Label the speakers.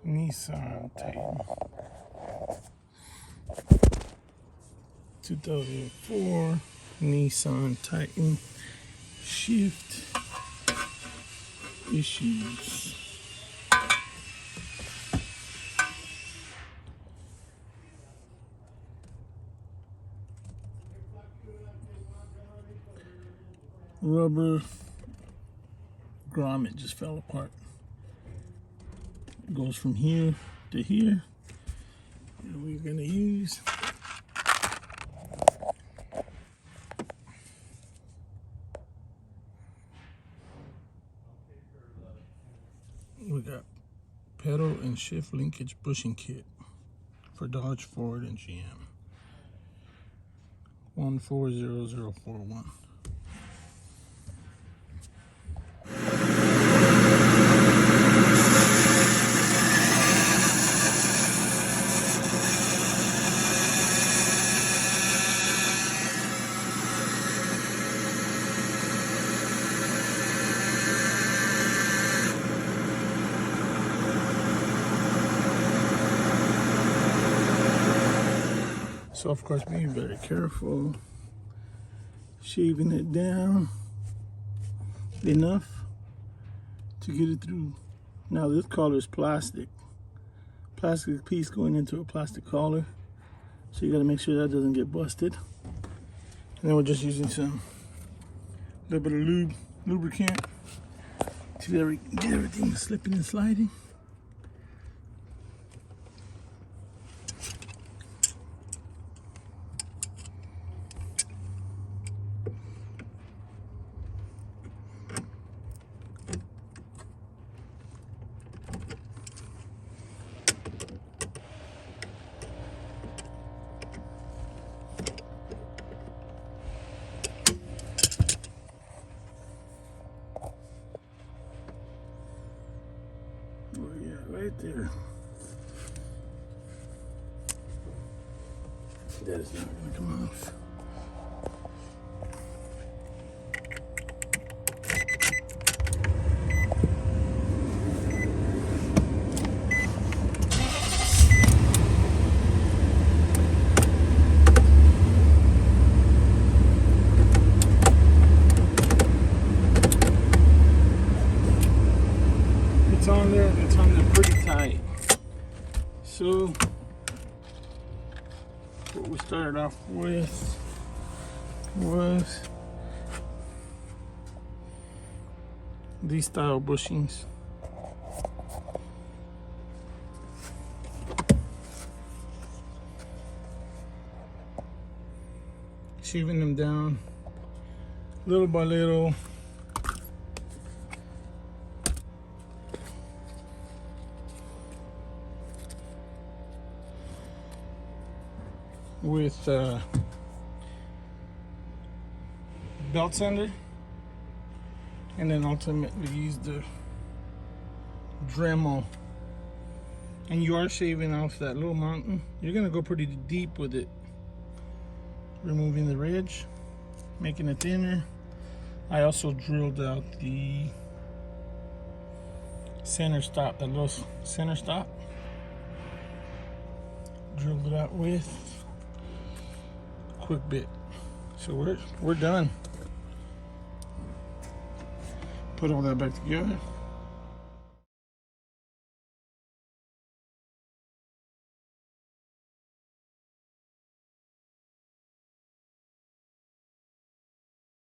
Speaker 1: Nissan Titan 2004 Nissan Titan shift issues. Rubber grommet just fell apart. It goes from here to here, and we're going to use we got pedal and shift linkage bushing kit for Dodge, Ford, and GM. 140041. So of course being very careful, shaving it down enough to get it through. Now this collar is plastic piece going into a plastic collar, so you got to make sure that doesn't get busted. And then we're just using some little bit of lubricant to get everything slipping and sliding. Oh yeah, right there. That is not going to come off. It's on there pretty tight. So what we started off with was these style bushings. Shaving them down little by little. With belt sander, and then ultimately use the Dremel. And you are shaving off that little mountain. You're gonna go pretty deep with it, removing the ridge, making it thinner. I also drilled out the center stop, the little center stop. Drilled it out with Quik bit. So we're done. Put all that back together.